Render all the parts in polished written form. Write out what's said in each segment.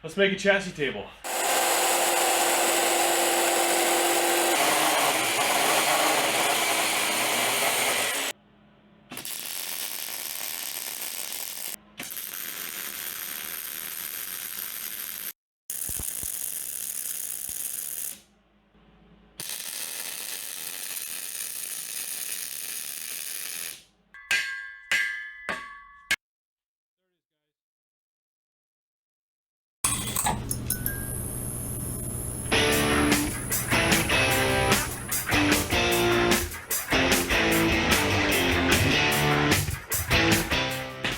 Let's make a chassis table.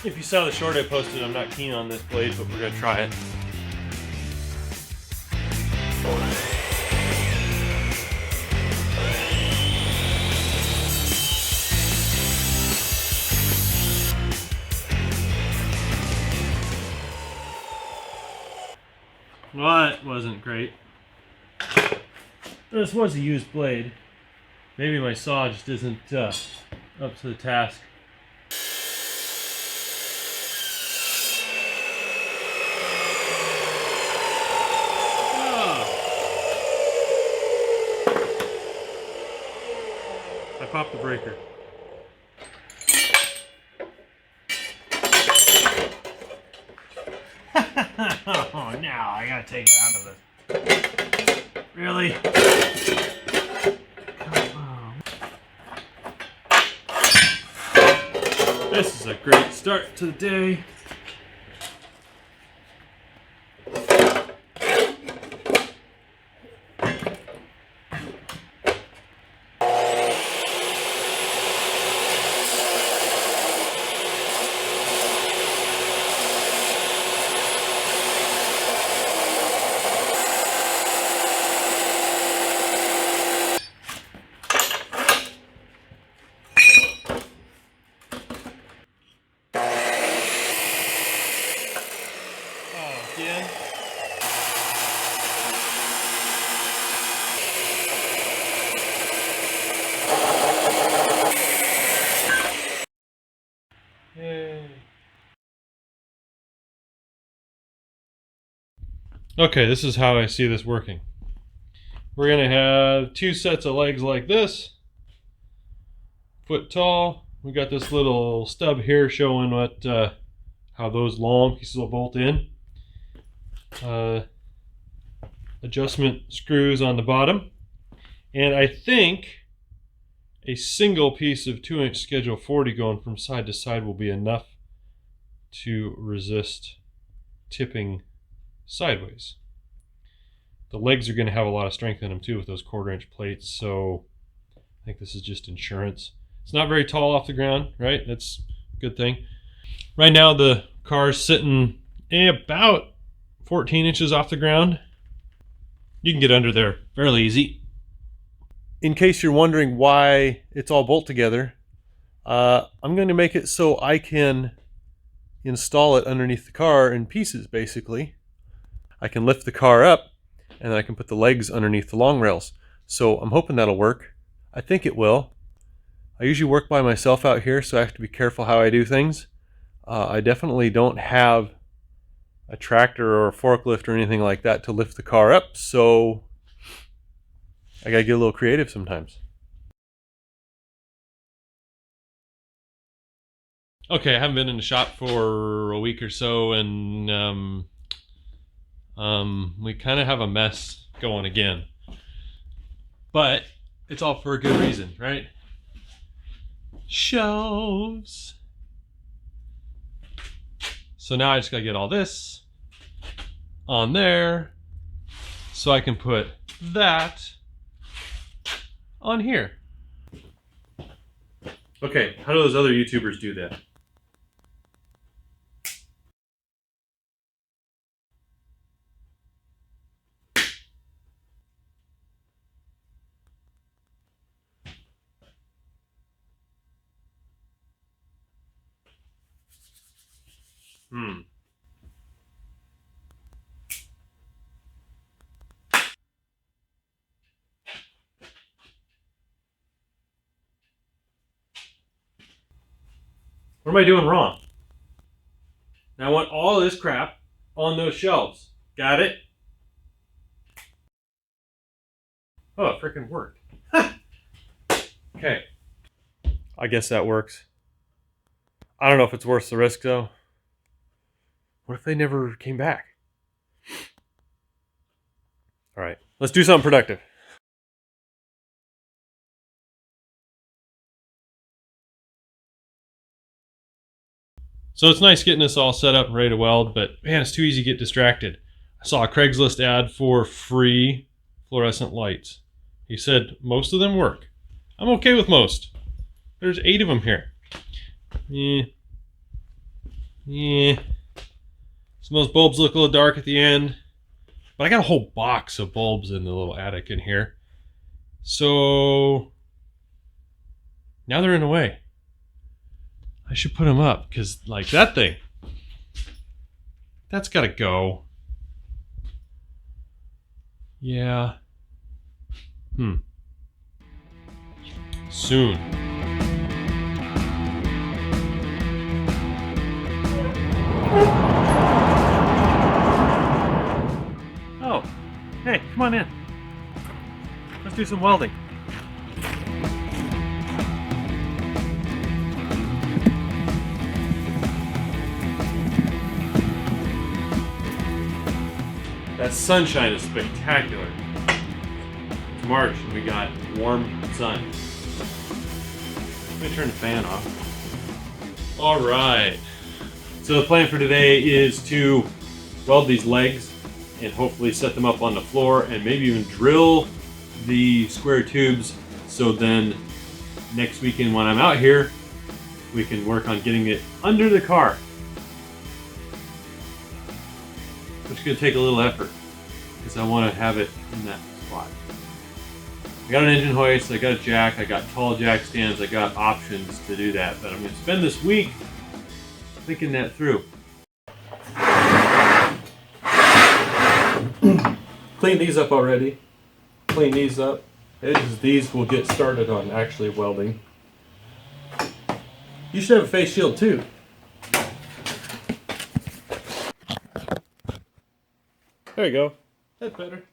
If you saw the short I posted, I'm not keen on this blade, but we're gonna try it. Well, that wasn't great. This was a used blade. Maybe my saw just isn't up to the task. I popped the breaker. Oh, now I gotta take it out of this. Really? This is a great start to the day. Again. Yay. Okay, this is how I see this working. We're going to have two sets of legs like this, foot tall. We got this little stub here showing what how those long pieces will bolt in. Adjustment screws on the bottom, and I think a single piece of 2-inch Schedule 40 going from side to side will be enough to resist tipping sideways. The legs are going to have a lot of strength in them too with those 1/4-inch plates, so I think this is just insurance. It's not very tall off the ground, right? That's a good thing. Right now the car's sitting about 14 inches off the ground. You can get under there fairly easy. In case you're wondering why it's all bolt together, I'm going to make it so I can install it underneath the car in pieces, basically. I can lift the car up and then I can put the legs underneath the long rails. So I'm hoping that'll work. I think it will. I usually work by myself out here, so I have to be careful how I do things. I definitely don't have a tractor or a forklift or anything like that to lift the car up, so I gotta get a little creative sometimes. Okay, I haven't been in the shop for a week or so, and we kind of have a mess going again. But it's all for a good reason, right? Shelves. So now I just gotta get all this on there so I can put that on here. Okay, how do those other YouTubers do that? What am I doing wrong? Now I want all this crap on those shelves. Got it? Oh, it freaking worked. Okay. I guess that works. I don't know if it's worth the risk, though. What if they never came back? All right, let's do something productive. So it's nice getting this all set up and ready to weld, but man, it's too easy to get distracted. I saw a Craigslist ad for free fluorescent lights. He said most of them work. I'm okay with most. There's 8 of them here. Yeah. Some of those bulbs look a little dark at the end. But I got a whole box of bulbs in the little attic in here. So now they're in the way. I should put them up because, like, that thing, that's got to go. Yeah. Soon. Oh, hey, come on in. Let's do some welding. That sunshine is spectacular. It's March and we got warm sun. Let me turn the fan off. All right. So the plan for today is to weld these legs and hopefully set them up on the floor and maybe even drill the square tubes, so then next weekend when I'm out here, we can work on getting it under the car. Which could take a little effort because I want to have it in that spot. I got an engine hoist, I got a jack, I got tall jack stands, I got options to do that, but I'm going to spend this week thinking that through. Clean these up already. Clean these up. These will get started on actually welding. You should have a face shield too. There you go. That's better.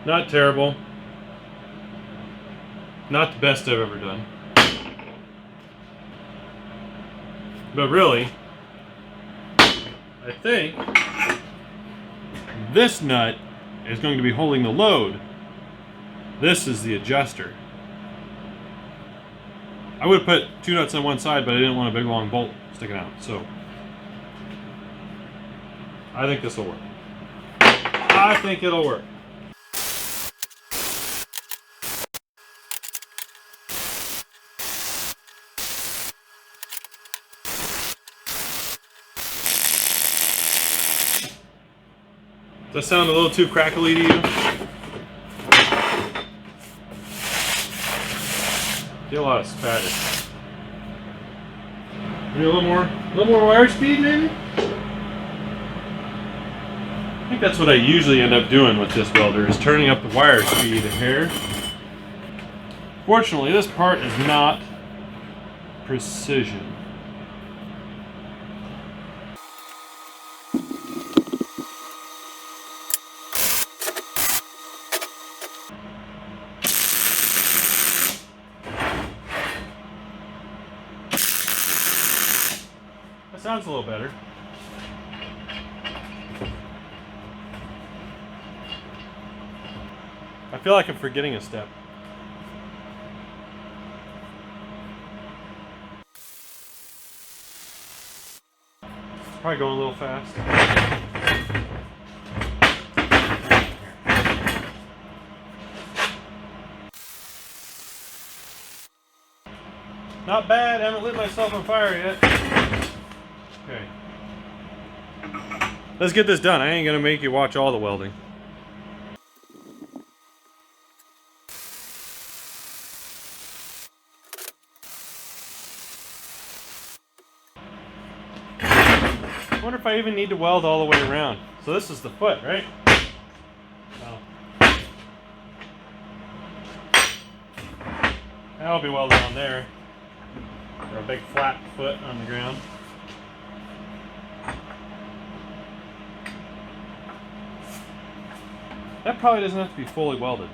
Not terrible. Not the best I've ever done. But really, I think this nut is going to be holding the load. This is the adjuster. I would have put 2 nuts on one side, but I didn't want a big long bolt sticking out. So I think this will work. I think it'll work. Does that sound a little too crackly to you? Get a lot of spatter. Maybe a little more wire speed, maybe? I think that's what I usually end up doing with this welder, is turning up the wire speed here. Fortunately, this part is not precision. That sounds a little better. I feel like I'm forgetting a step. Probably going a little fast. Not bad, I haven't lit myself on fire yet. Okay. Let's get this done. I ain't gonna make you watch all the welding. if I even need to weld all the way around. So this is the foot, right? Oh. That'll be welded on there. Or a big flat foot on the ground. That probably doesn't have to be fully welded.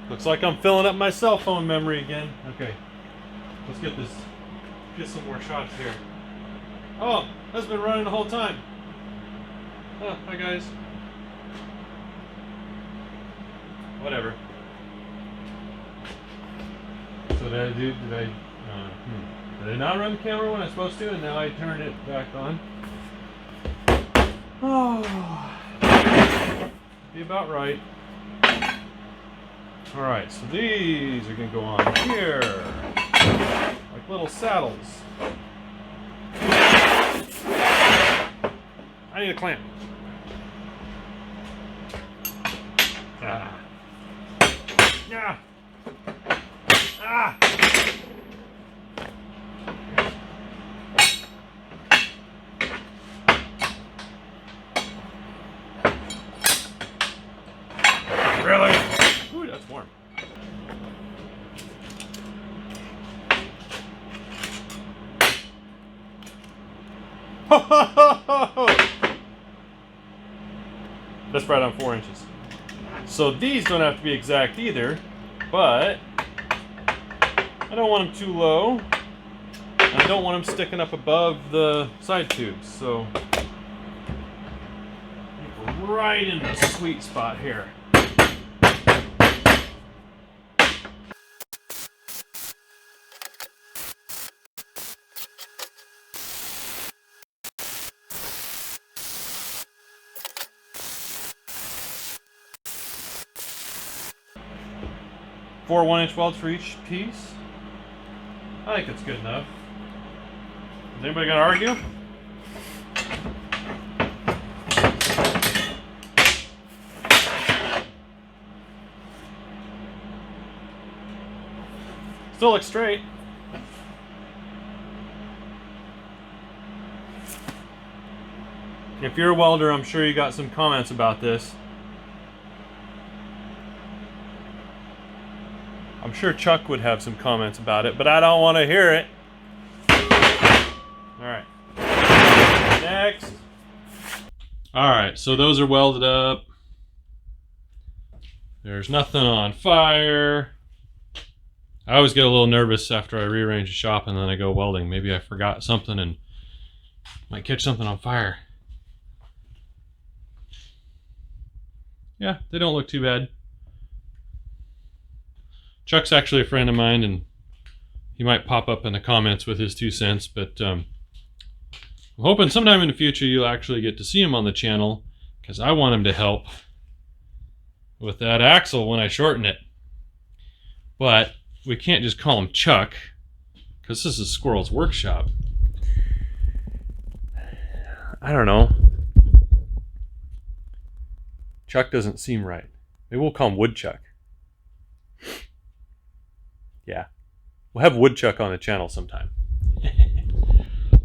Looks like I'm filling up my cell phone memory again. Okay, let's get some more shots here. Oh, that's been running the whole time. Oh, hi guys. Whatever. So did I not run the camera when I was supposed to, and now I turned it back on? Oh, be about right. All right, so these are gonna go on here, like little saddles. I need a clamp. Ah. Yeah. Ah. Really? Ooh, that's warm. Ho ho ho ho ho! That's right on 4 inches. So these don't have to be exact either, but I don't want them too low. I don't want them sticking up above the side tubes, so right in the sweet spot here. Four 1-inch welds for each piece. I think it's good enough. Is anybody gonna argue? Still looks straight. If you're a welder, I'm sure you got some comments about this. I'm sure Chuck would have some comments about it, but I don't want to hear it. Alright. Next. Alright, so those are welded up. There's nothing on fire. I always get a little nervous after I rearrange the shop and then I go welding. Maybe I forgot something and might catch something on fire. Yeah, they don't look too bad. Chuck's actually a friend of mine, and he might pop up in the comments with his 2 cents, but I'm hoping sometime in the future you'll actually get to see him on the channel, because I want him to help with that axle when I shorten it. But we can't just call him Chuck, because this is Squirrel's workshop. I don't know. Chuck doesn't seem right. Maybe we'll call him Woodchuck. Yeah, we'll have Woodchuck on the channel sometime.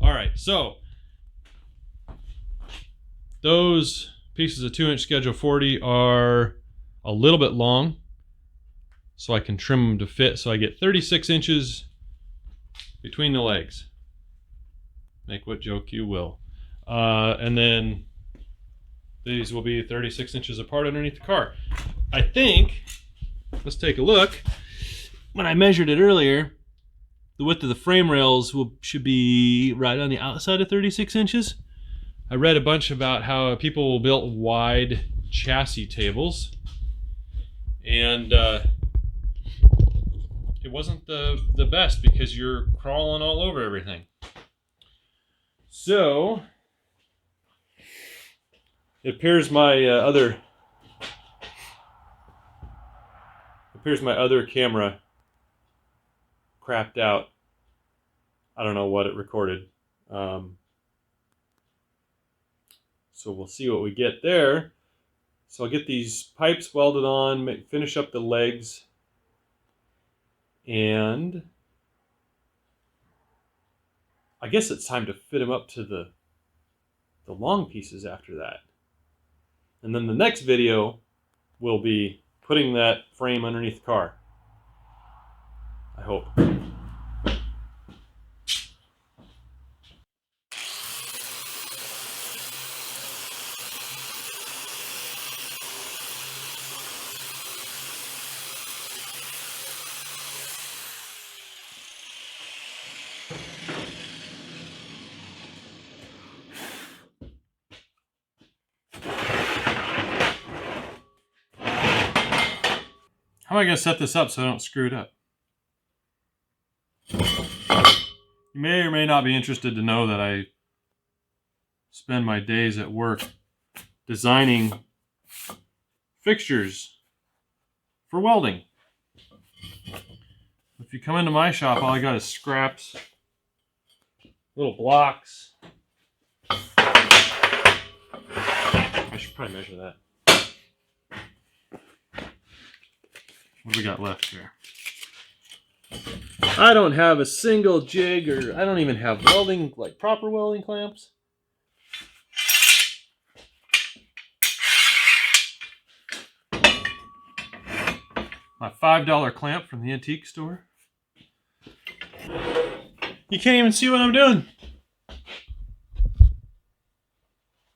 All right, so those pieces of 2-inch Schedule 40 are a little bit long, so I can trim them to fit. So I get 36 inches between the legs. Make what joke you will. And then these will be 36 inches apart underneath the car. I think, let's take a look. When I measured it earlier, the width of the frame rails should be right on the outside of 36 inches. I read a bunch about how people built wide chassis tables, and it wasn't the best because you're crawling all over everything. So it appears my other camera crapped out I don't know what it recorded. So we'll see what we get there. So I'll get these pipes welded on, finish up the legs, and I guess it's time to fit them up to the long pieces after that. And then the next video will be putting that frame underneath the car. I hope. How am I going to set this up so I don't screw it up? You may or may not be interested to know that I spend my days at work designing fixtures for welding. If you come into my shop, all I got is scraps, little blocks. I should probably measure that. What do we got left here? I don't have a single jig, or I don't even have welding, like proper welding clamps. My $5 clamp from the antique store. You can't even see what I'm doing.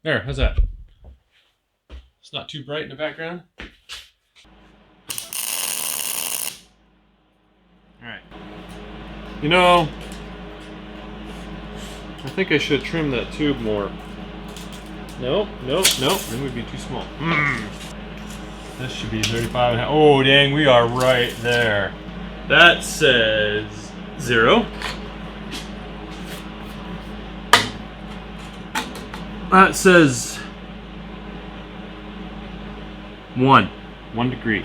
There, how's that? It's not too bright in the background. Alright. You know, I think I should trim that tube more. No, that would be too small. This should be 35.5. Oh, dang, we are right there. That says 0. That says 1 degree.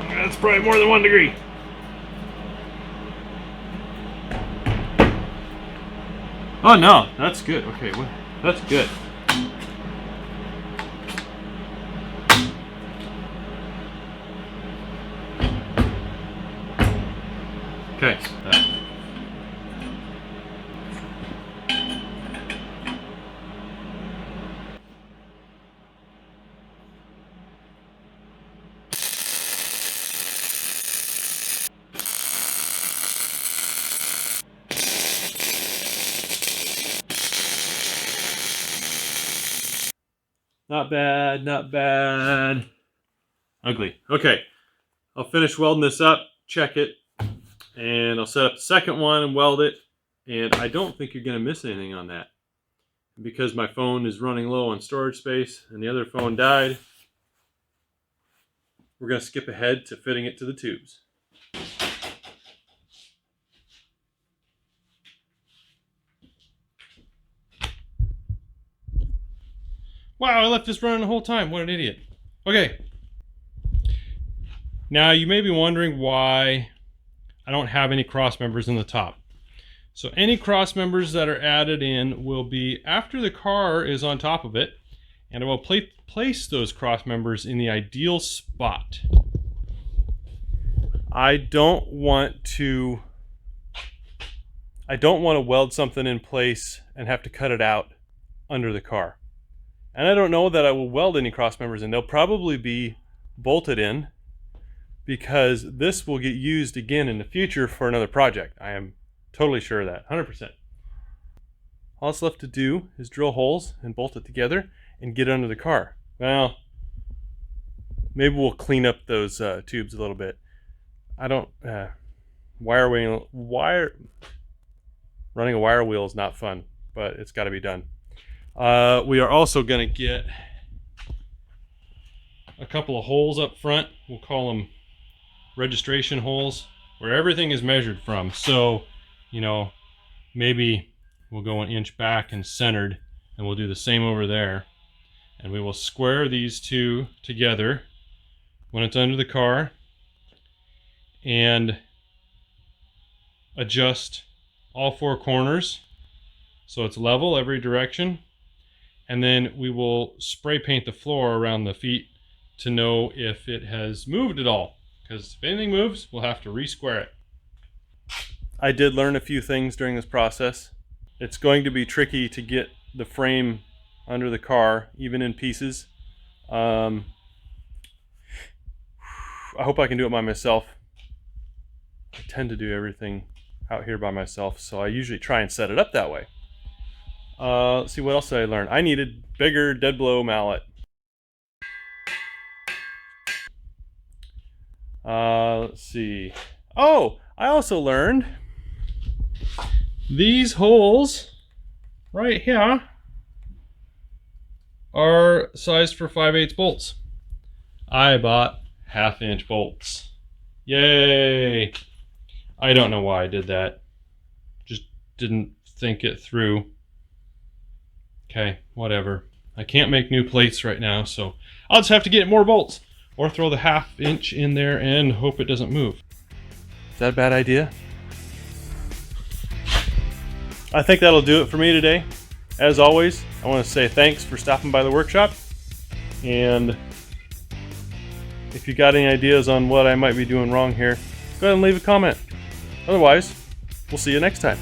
That's probably more than 1 degree. Oh no, that's good. Okay, that's good. Okay. Not bad, not bad. Ugly. Okay. I'll finish welding this up, check it, and I'll set up the second one and weld it. And I don't think you're going to miss anything on that. Because my phone is running low on storage space and the other phone died, we're going to skip ahead to fitting it to the tubes. Wow, I left this running the whole time. What an idiot. Okay. Now, you may be wondering why I don't have any cross members in the top. So any cross members that are added in will be after the car is on top of it, and I will place those cross members in the ideal spot. I don't want to weld something in place and have to cut it out under the car. And I don't know that I will weld any cross members in. They'll probably be bolted in because this will get used again in the future for another project. I am totally sure of that, 100%. All that's left to do is drill holes and bolt it together and get it under the car. Well, maybe we'll clean up those tubes a little bit. I don't, running a wire wheel is not fun, but it's got to be done. We are also going to get a couple of holes up front. We'll call them registration holes, where everything is measured from. So, you know, maybe we'll go an inch back and centered, and we'll do the same over there. And we will square these two together when it's under the car. And adjust all four corners so it's level every direction. And then we will spray paint the floor around the feet to know if it has moved at all. Because if anything moves, we'll have to re-square it. I did learn a few things during this process. It's going to be tricky to get the frame under the car, even in pieces. I hope I can do it by myself. I tend to do everything out here by myself, so I usually try and set it up that way. Let's see, what else did I learn? I needed bigger dead blow mallet. Let's see. Oh, I also learned these holes right here are sized for 5/8 bolts. I bought 1/2-inch bolts. Yay! I don't know why I did that. Just didn't think it through. Okay, whatever. I can't make new plates right now, so I'll just have to get more bolts or throw the 1/2 inch in there and hope it doesn't move. Is that a bad idea? I think that'll do it for me today. As always, I want to say thanks for stopping by the workshop. And if you got any ideas on what I might be doing wrong here, go ahead and leave a comment. Otherwise, we'll see you next time.